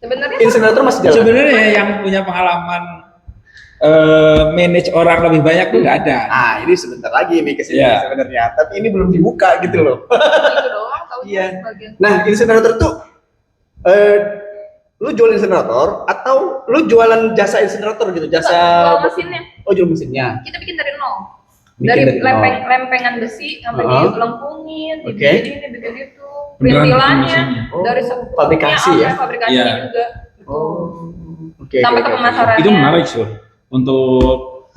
Speaker 4: Sebenarnya
Speaker 3: Insinerator masih jalan.
Speaker 1: Sebenarnya yang punya pengalaman manage orang lebih banyak tuh nggak ada.
Speaker 3: Ini sebentar lagi nih kesini
Speaker 1: Iya.
Speaker 3: sebenarnya, tapi ini belum dibuka gitu loh.
Speaker 4: gitu doang tahu
Speaker 3: Iya.
Speaker 4: sebagian.
Speaker 3: Nah, insinerator tuh lu jual insinerator atau lu jualan jasa insinerator gitu, jasa
Speaker 4: Jual mesinnya.
Speaker 3: Oh, jual mesinnya.
Speaker 4: Kita bikin dari nol.
Speaker 3: Bikin
Speaker 4: Dari
Speaker 3: dari nol.
Speaker 4: lempengan besi sampai dilengkungin,
Speaker 3: Oke.
Speaker 4: bikin itu.
Speaker 1: Beneran
Speaker 4: Perintilannya
Speaker 1: mesinnya.
Speaker 4: dari
Speaker 3: fabrikasi ya?
Speaker 4: Fabrikasinya
Speaker 1: Iya.
Speaker 4: juga.
Speaker 3: Oke.
Speaker 4: Sampai ke pemasarannya.
Speaker 1: Itu menarik Sur. Untuk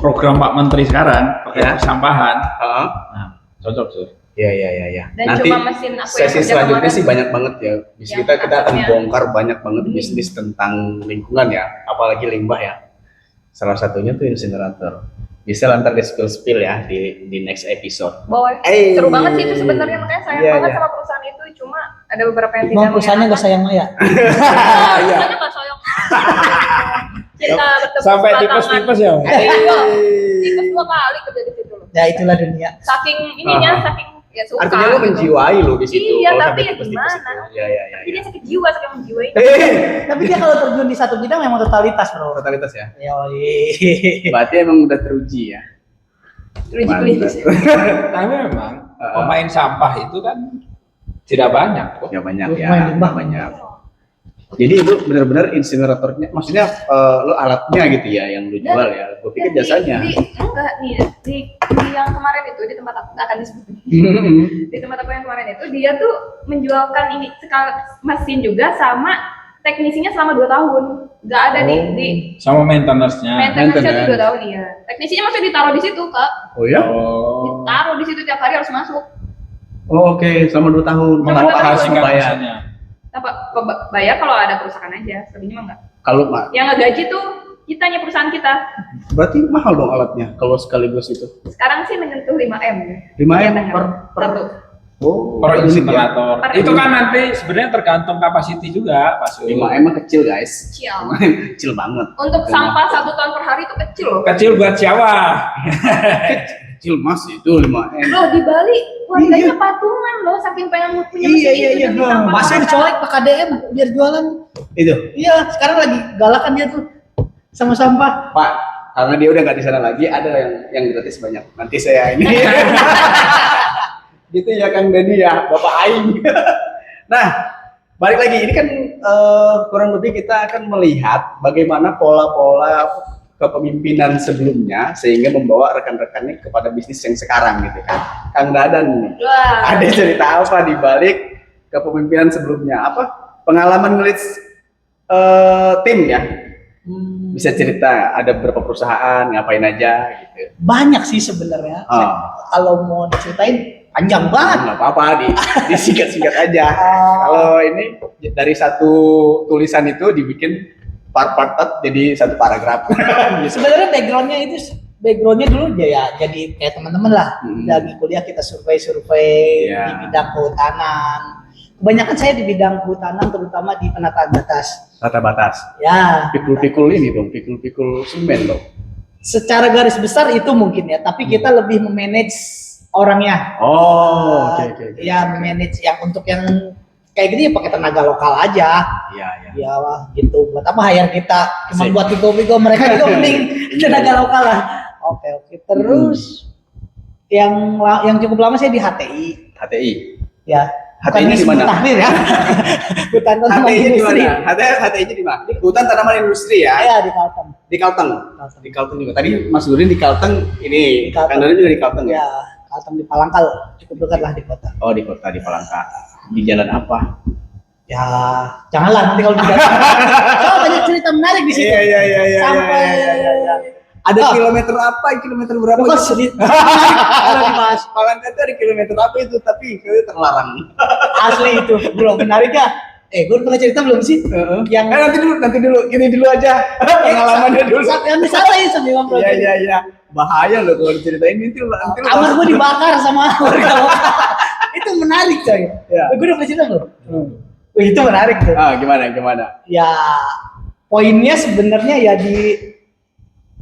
Speaker 1: program Pak Menteri sekarang pakai
Speaker 3: Ya.
Speaker 1: persampahan.
Speaker 3: Heeh.
Speaker 1: Nah, cocok Sur.
Speaker 3: Iya.
Speaker 4: Dan
Speaker 3: Nanti
Speaker 4: cuma mesin aku yang
Speaker 3: sesi
Speaker 4: kerja
Speaker 3: selanjutnya
Speaker 4: kemarin.
Speaker 3: sih banyak banget ya. Bis
Speaker 4: Yang
Speaker 3: kita akan
Speaker 4: asapnya.
Speaker 3: bongkar banyak banget bisnis tentang lingkungan ya, apalagi limbah ya. Salah satunya tuh insinerator. Bisa lantar di spill ya di next episode.
Speaker 4: Bahwa seru banget sih itu sebenarnya, makanya sayang
Speaker 3: Iya,
Speaker 4: banget
Speaker 3: iya.
Speaker 4: sama perusahaan itu, cuma ada beberapa yang tidak
Speaker 2: Mau perusahaannya nggak sayang Maya?
Speaker 3: Iya.
Speaker 4: Perusahaannya nggak sayang. Kita bertemu
Speaker 1: Sampai
Speaker 4: sebelah
Speaker 1: tipes-tipes
Speaker 4: tangan.
Speaker 1: ya.
Speaker 4: Iya. Tipes 2 kali kerja di situ loh.
Speaker 2: Ya itulah dunia.
Speaker 4: Saking ininya, saking ya suka.
Speaker 3: Artinya lu
Speaker 4: gitu.
Speaker 3: menjiwai lu di situ.
Speaker 4: Iya,
Speaker 3: kalau
Speaker 4: tapi
Speaker 3: sampai
Speaker 4: ya
Speaker 3: tipes-tipes
Speaker 4: gimana?
Speaker 3: itu. Iya.
Speaker 4: Jadi dia sakit jiwa, saking menjiwai.
Speaker 2: Tapi dia kalau terjun di satu bidang memang totalitas bro.
Speaker 3: Totalitas ya.
Speaker 2: Yoi.
Speaker 3: Berarti emang udah teruji ya.
Speaker 4: Uji
Speaker 3: Mantap.
Speaker 4: klinis.
Speaker 1: Tapi memang pemain sampah itu kan tidak banyak kok.
Speaker 3: Ya banyak
Speaker 2: Lu
Speaker 3: ya.
Speaker 2: main limbah.
Speaker 3: Banyak. Jadi itu benar-benar insineratornya, maksudnya lu alatnya gitu ya yang lu jual ya. Gue pikir jasanya.
Speaker 4: Enggak nih, di yang kemarin itu di tempat aku nggak akan disebut. Di tempat aku yang kemarin itu dia tuh menjualkan ini sekali mesin juga sama teknisinya selama 2 tahun. Nggak ada di
Speaker 1: sama maintenance-nya.
Speaker 4: maintenance-nya tuh 2 tahun iya. Teknisinya maksudnya ditaruh di situ, Kak.
Speaker 3: Oh ya?
Speaker 1: Oh.
Speaker 4: Ditaruh di situ tiap hari harus masuk.
Speaker 3: Oh, oke, selama 2 tahun.
Speaker 4: Selama 2 tahun.
Speaker 1: Mengoperasikan
Speaker 3: Bayar.
Speaker 1: mesinnya.
Speaker 4: Apa bayar kalau ada kerusakan aja, selebihnya mah enggak.
Speaker 3: Kalau Mak,
Speaker 4: Yang ngegaji tuh kitanya, perusahaan kita.
Speaker 3: berarti mahal dong alatnya kalau sekaligus itu.
Speaker 4: Sekarang sih menyentuh 5M.
Speaker 3: 5M
Speaker 4: Kelihatannya.
Speaker 3: per
Speaker 4: satu.
Speaker 3: Oh,
Speaker 1: Per
Speaker 3: unit ya?
Speaker 1: insinerator.
Speaker 4: Per
Speaker 1: Itu
Speaker 4: unit.
Speaker 1: kan nanti sebenarnya tergantung kapasiti juga, Pak Su.
Speaker 3: 5M mah kecil, guys.
Speaker 4: Kecil.
Speaker 3: 5M kecil banget.
Speaker 4: Untuk sampah 1 ton per hari itu kecil loh.
Speaker 1: Kecil buat Jawa.
Speaker 3: Kecil Mas itu 5M.
Speaker 4: Loh di Bali warganya patungan loh, saking pengen punya mesin
Speaker 3: Iya,
Speaker 4: itu
Speaker 3: iya.
Speaker 4: demi sampah.
Speaker 2: Masih dicolek Pak KDM biar jualan.
Speaker 3: Itu.
Speaker 2: Iya, sekarang lagi galakan dia tuh sama sampah.
Speaker 3: Pak, karena dia udah nggak di sana lagi, ada yang gratis banyak. Nanti saya ini. Gitu ya Kang Dedi ya, Bapak Aing. Nah, balik lagi ini kan kurang lebih kita akan melihat bagaimana pola-pola kepemimpinan sebelumnya sehingga membawa rekan-rekannya kepada bisnis yang sekarang gitu kan. Kang Dadan nih.
Speaker 4: Wah.
Speaker 3: Ada cerita apa di balik kepemimpinan sebelumnya? Apa pengalaman ngelit tim ya? Bisa cerita ada berapa perusahaan, ngapain aja gitu.
Speaker 2: Banyak sih sebenarnya. Kalau mau diceritain panjang banget.
Speaker 3: Nggak apa-apa, disingkat-singkat aja. Kalau ini dari satu tulisan itu dibikin part-part jadi satu paragraf.
Speaker 2: Sebenarnya backgroundnya dulu ya jadi kayak teman-teman lah. Lagi kuliah kita survei
Speaker 3: Iya.
Speaker 2: di bidang kehutanan. Kebanyakan saya di bidang kehutanan, terutama di penataan batas.
Speaker 3: Tata batas.
Speaker 2: Ya.
Speaker 3: Pikul-pikul ini dong, pikul-pikul semen dong.
Speaker 2: Secara garis besar itu mungkin ya, tapi kita lebih memanage orangnya.
Speaker 3: Oh, oke.
Speaker 2: Ya, memanage yang untuk yang kayak gini ya pakai tenaga lokal aja.
Speaker 3: Iya.
Speaker 2: Ya wah, gitu. Buat apa hire kita? Cuma
Speaker 3: Sip.
Speaker 2: buat bigo-bigo mereka juga mending tenaga lokal lah. Oke. Terus yang cukup lama saya di HTI.
Speaker 3: HTI.
Speaker 2: Ya.
Speaker 3: HTI-nya di mana?
Speaker 2: Tahrir ya. Hutan tanaman
Speaker 3: HTI-nya di
Speaker 2: industri.
Speaker 3: mana? HTI-nya di mana? Hutan tanaman industri ya.
Speaker 2: Ya di Kalteng.
Speaker 3: Di Kalteng. Di Kalteng juga. Tadi Mas Durin di Kalteng ini.
Speaker 2: Di Kalteng.
Speaker 3: Kang Durin juga di Kalteng ya.
Speaker 2: Ya, Kalteng di Palangkal. Cukup dekat lah di kota.
Speaker 3: Oh, di kota di Palangka. Di jalan apa?
Speaker 2: Ya, janganlah nanti kalau tidak. Oh, banyak cerita menarik di situ.
Speaker 3: Iya.
Speaker 2: Sampai
Speaker 3: Ada kilometer apa? Kilometer berapa?
Speaker 2: Kok sedih? Kalau dibahas
Speaker 3: Palangka itu ada kilometer apa itu? Tapi itu terlarang.
Speaker 2: asli itu, bro, menarik ya? Gue pernah cerita belum sih? Yang
Speaker 3: nanti dulu, gini dulu aja. Pengalamannya dulu.
Speaker 2: Yang santai sambil ngobrol.
Speaker 3: Iya. Bahaya loh kalau diceritain nanti
Speaker 2: Kamar gue dibakar sama warga lokal. Itu menarik coy.
Speaker 3: Ya.
Speaker 2: Gue udah pernah cerita belum? Itu menarik tuh.
Speaker 3: Gimana?
Speaker 2: Ya, poinnya sebenarnya ya di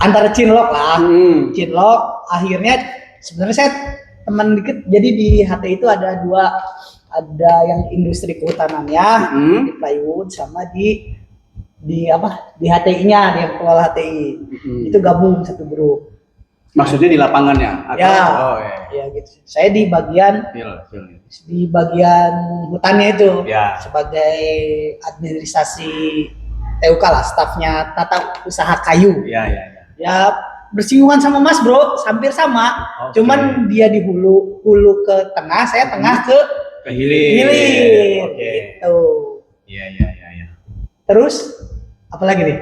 Speaker 2: antara Cinlok lah. Cinlok akhirnya sebenarnya saya teman dikit, jadi di HT itu ada yang industri kehutanannya di plywood sama di HTI-nya, di yang kelola HTI. Itu gabung satu grup.
Speaker 3: Maksudnya di lapangannya?
Speaker 2: Ya.
Speaker 3: Oh,
Speaker 2: Ya gitu. Saya di bagian hutannya itu
Speaker 3: Ya.
Speaker 2: sebagai administrasi TUK lah, stafnya tata usaha kayu.
Speaker 3: Iya.
Speaker 2: Ya bersinggungan sama Mas Bro, hampir sama.
Speaker 3: Oke.
Speaker 2: Cuman dia di hulu ke tengah, saya tengah ke
Speaker 1: Kehilir.
Speaker 2: hilir.
Speaker 3: Oke.
Speaker 2: Gitu.
Speaker 3: Iya.
Speaker 2: Terus apalagi nih?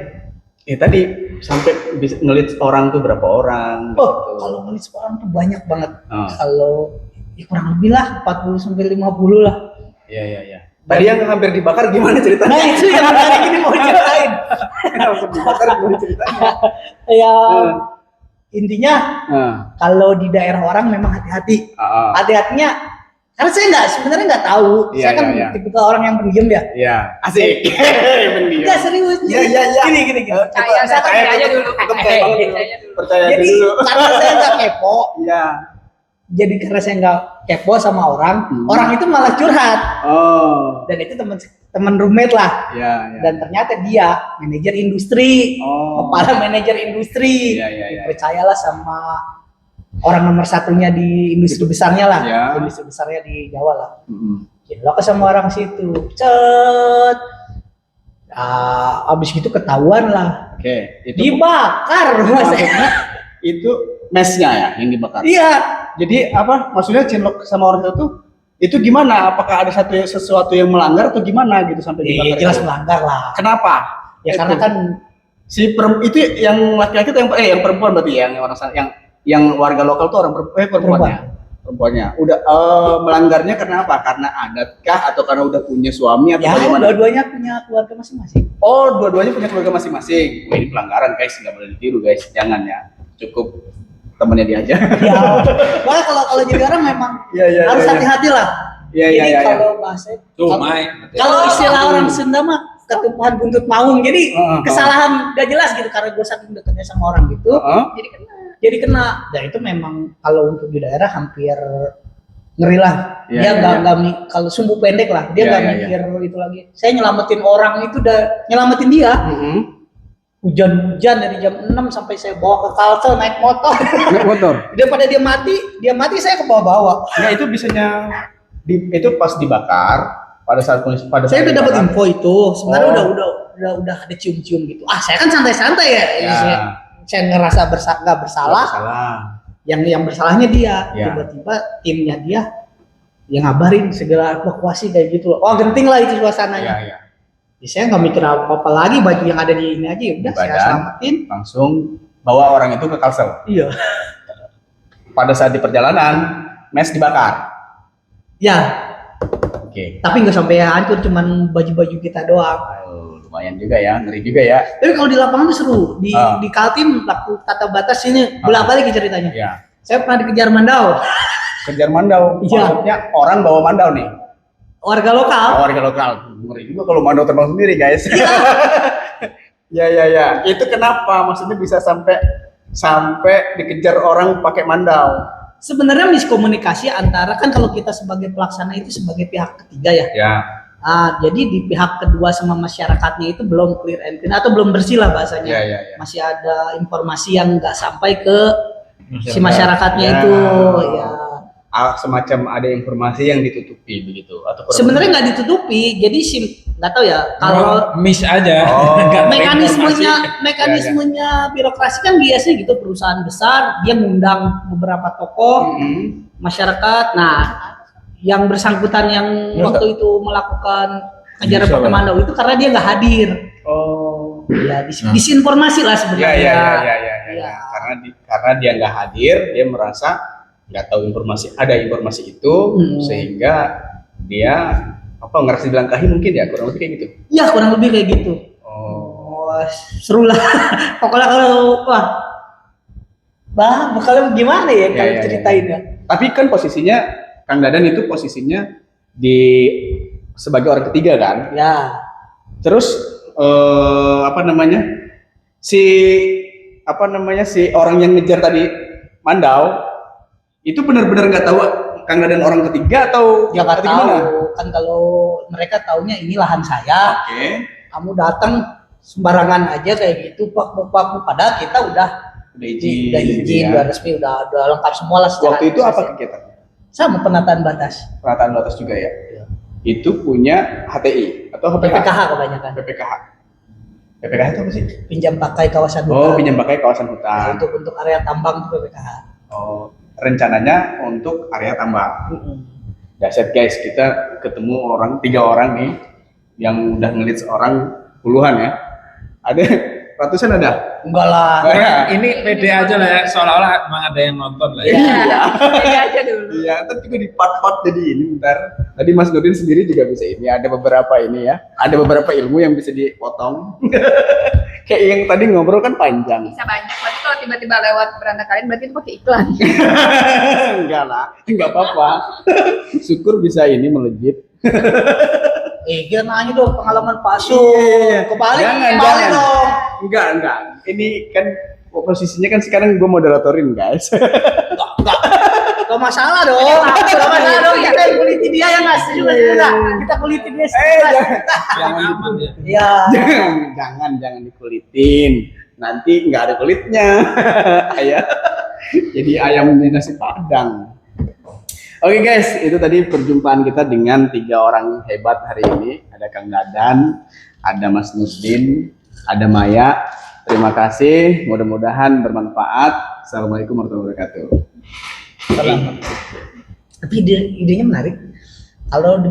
Speaker 3: Tadi sampai bisa ngelit orang tuh berapa orang?
Speaker 2: Oh,
Speaker 3: gitu.
Speaker 2: kalau ngelis orang tuh banyak banget.
Speaker 3: Oh.
Speaker 2: Kalau ya kurang lebih lah 40 sampai 50 lah.
Speaker 3: Iya. Tadi yang hampir dibakar gimana ceritanya?
Speaker 2: Nah, itu yang menarik ini mau ceritain.
Speaker 3: Hampir dibakar gimana ceritanya?
Speaker 2: Ya intinya
Speaker 3: Nah,
Speaker 2: kalau di daerah orang memang hati-hati. Hati-hatinya karena saya sebenarnya nggak tahu.
Speaker 3: Iya,
Speaker 2: Saya kan
Speaker 3: iya.
Speaker 2: tipikal orang yang pendiam ya.
Speaker 3: Iya, asik. Pendiam.
Speaker 2: Enggak serius.
Speaker 3: Iya.
Speaker 2: Gini.
Speaker 4: Percaya aja dulu.
Speaker 3: Percaya
Speaker 2: Jadi
Speaker 3: dulu.
Speaker 2: karena saya nggak kepo.
Speaker 3: Iya.
Speaker 2: Jadi karena saya nggak kepo sama orang, orang itu malah curhat.
Speaker 3: Oh.
Speaker 2: Dan itu teman roommate lah.
Speaker 3: Iya.
Speaker 2: Dan ternyata dia manajer industri,
Speaker 3: Oh.
Speaker 2: kepala manajer industri.
Speaker 3: Iya.
Speaker 2: Percayalah sama orang nomor satunya di industri besarnya lah,
Speaker 3: Iya.
Speaker 2: industri besarnya di Jawa lah. Lo ke sama orang situ, abis gitu ketahuan lah,
Speaker 3: Oke, itu
Speaker 2: dibakar rumah saya.
Speaker 3: maksudnya itu mesnya ya yang dibakar.
Speaker 2: Iya,
Speaker 3: Jadi apa? Maksudnya Cinlok sama orang itu Itu gimana? Apakah ada sesuatu yang melanggar atau gimana gitu sampai dibakar?
Speaker 2: Jelas
Speaker 3: itu?
Speaker 2: melanggar lah.
Speaker 3: Kenapa?
Speaker 2: Ya karena kan
Speaker 3: Itu yang laki-laki itu yang perempuan berarti ya, yang orang yang warga lokal tuh orang perempuannya. Udah melanggarnya karena apa? Karena adatkah atau karena udah punya suami atau
Speaker 2: ya
Speaker 3: bagaimana?
Speaker 2: dua-duanya punya keluarga masing-masing.
Speaker 3: Oh, dua-duanya punya keluarga masing-masing. Wah, ini pelanggaran guys, nggak boleh ditiru guys, jangan ya. Cukup temennya dia aja.
Speaker 2: Ya, makanya kalau jadi orang memang
Speaker 3: Iya,
Speaker 2: harus
Speaker 3: iya.
Speaker 2: hati-hati lah.
Speaker 3: Iya,
Speaker 2: Jadi
Speaker 3: iya, iya.
Speaker 2: kalau bahasa
Speaker 1: Tuh, Mai.
Speaker 2: kalau istilah orang Sunda mah ketumpahan buntut maung. Jadi
Speaker 3: Heeh.
Speaker 2: kesalahan gak jelas gitu karena gue saking dekatnya sama orang gitu.
Speaker 3: Heeh.
Speaker 2: Jadi kena. Dan itu memang kalau untuk di daerah hampir ngeri lah.
Speaker 3: Iya,
Speaker 2: Dia
Speaker 3: iya,
Speaker 2: nggak kalau sumbu pendek lah. Dia
Speaker 3: Iya,
Speaker 2: nggak
Speaker 3: iya,
Speaker 2: mikir itu lagi. Saya nyelamatin orang itu udah nyelamatin dia.
Speaker 3: Mm-hmm.
Speaker 2: Hujan-hujan dari jam 6 sampai saya bawa ke Kalsel naik motor.
Speaker 3: Naik motor.
Speaker 2: Daripada dia mati saya ke bawah-bawah.
Speaker 3: Nah, itu bisanya itu pas dibakar pada saat
Speaker 2: Saya udah dapat
Speaker 3: dibakar.
Speaker 2: info itu. Sebenarnya
Speaker 3: Oh.
Speaker 2: udah ada cium-cium gitu. Saya kan santai-santai ya.
Speaker 3: Ya.
Speaker 2: Saya ngerasa nggak bersalah.
Speaker 3: Salah.
Speaker 2: Yang bersalahnya dia.
Speaker 3: Ya.
Speaker 2: Tiba-tiba timnya dia yang ngabarin segera evakuasi kayak gitu loh. Wah, genting lah itu suasananya.
Speaker 3: Iya.
Speaker 2: Ya, saya nggak mikir apa-apa lagi, baju yang ada di ini aja ya udah saya
Speaker 3: Badan.
Speaker 2: selamatin.
Speaker 3: Langsung bawa orang itu ke Kalsel.
Speaker 2: Iya.
Speaker 3: Pada saat di perjalanan, mes dibakar.
Speaker 2: Ya,
Speaker 3: Oke.
Speaker 2: tapi nggak sampai hancur, cuman baju-baju kita doang.
Speaker 3: Lumayan juga ya, ngeri juga ya.
Speaker 2: Tapi kalau di lapangan tuh seru.
Speaker 3: Ah.
Speaker 2: Di Kaltim waktu tata batas ini bolak-balik ceritanya.
Speaker 3: Iya.
Speaker 2: Saya pernah dikejar mandau.
Speaker 3: Kejar mandau.
Speaker 2: Iya.
Speaker 3: Maksudnya orang bawa mandau nih.
Speaker 2: Warga lokal.
Speaker 3: Warga lokal. Ngeri juga kalau mandau terbang sendiri, guys. Ya. Itu kenapa? Maksudnya bisa sampai dikejar orang pakai mandau.
Speaker 2: Sebenarnya miskomunikasi antara kan kalau kita sebagai pelaksana itu sebagai pihak ketiga ya.
Speaker 3: Ya.
Speaker 2: Jadi di pihak kedua sama masyarakatnya itu belum clear and clean atau belum bersih lah bahasanya.
Speaker 3: Ya.
Speaker 2: Masih ada informasi yang nggak sampai ke si masyarakatnya
Speaker 3: Ya.
Speaker 2: itu. Ya.
Speaker 3: Semacam ada informasi yang ditutupi begitu atau kurang
Speaker 2: Sebenarnya
Speaker 3: lebih?
Speaker 2: nggak ditutupi. Jadi nggak tahu ya kalau
Speaker 1: miss aja.
Speaker 3: Oh.
Speaker 1: Nggak
Speaker 2: mekanismenya birokrasi kan biasanya gitu, perusahaan besar dia ngundang beberapa tokoh masyarakat. Nah, yang bersangkutan yang waktu itu melakukan ajaran pakai mandau itu karena dia nggak hadir.
Speaker 3: Oh.
Speaker 2: Ya, disinformasi lah sebenarnya.
Speaker 3: Ya. Karena dia nggak hadir, dia merasa nggak tahu ada informasi itu, sehingga dia ngerasa dilangkahi mungkin ya, kurang lebih kayak gitu.
Speaker 2: Iya, kurang lebih kayak gitu.
Speaker 3: Oh.
Speaker 2: Seru lah. Pokoknya kalau kalau gimana ya kalau ceritain ya.
Speaker 3: Tapi kan posisinya Kang Dadan itu posisinya sebagai orang ketiga kan.
Speaker 2: Ya.
Speaker 3: Terus si orang yang ngejar tadi mandau itu benar-benar nggak tahu Kang Dadan orang ketiga atau
Speaker 2: Ya nggak tahu
Speaker 3: gimana?
Speaker 2: kan, kalau mereka taunya ini lahan saya.
Speaker 3: Oke.
Speaker 2: Kamu datang sembarangan aja kayak gitu, pak. Padahal kita udah
Speaker 3: izin,
Speaker 2: izin,
Speaker 3: ya.
Speaker 2: udah resmi, udah lengkap semua lah.
Speaker 3: Waktu itu apa kegiatan?
Speaker 2: Sama penataan batas.
Speaker 3: Penataan batas juga ya. Itu punya HTI atau HPK?
Speaker 2: PPKH kebanyakan.
Speaker 3: PPKH. PPKH itu apa sih?
Speaker 2: Pinjam pakai kawasan hutan.
Speaker 3: Oh, pinjam pakai kawasan
Speaker 2: Nah,
Speaker 3: hutan.
Speaker 2: untuk area tambang itu PPKH.
Speaker 3: Oh, rencananya untuk area tambang. Dahsyat guys, kita ketemu 3 orang nih yang udah ngelit seorang puluhan ya. Ada ratusan ada.
Speaker 2: Enggak lah.
Speaker 1: Ini pede aja lah ya, seolah-olah emang ada yang nonton lah ya.
Speaker 3: Iya.
Speaker 4: Iya aja dulu.
Speaker 3: Iya, ntar juga di part-part jadi ini bentar. Tadi Mas Nurdin sendiri juga bisa ini, ada beberapa ini ya. Ada beberapa ilmu yang bisa dipotong. Kayak yang tadi ngobrol kan panjang.
Speaker 4: Bisa banyak. Berarti kalau tiba-tiba lewat beranda kalian berarti itu pakai iklan.
Speaker 3: Enggak lah, enggak apa-apa. Syukur bisa ini melejit.
Speaker 2: Dia nanya dong pengalaman Pak Su.
Speaker 3: Iya.
Speaker 2: Kebalik
Speaker 3: Jangan.
Speaker 2: dong.
Speaker 3: Enggak. Ini kan posisinya kan sekarang gue moderatorin guys.
Speaker 2: Gak masalah dong. Gak masalah dong. Kita yang kuliti dia yang ngasih juga. Kita kuliti dia.
Speaker 3: Jangan
Speaker 1: Aman ya.
Speaker 2: Iya.
Speaker 3: jangan dikulitin. Nanti nggak ada kulitnya. Ayam. Jadi ayam di nasi padang. Oke guys, itu tadi perjumpaan kita dengan 3 orang hebat hari ini. Ada Kang Dadan, ada Mas Nurdin, ada Maya. Terima kasih, mudah-mudahan bermanfaat. Assalamualaikum warahmatullahi wabarakatuh.
Speaker 2: Tapi idenya menarik. Kalau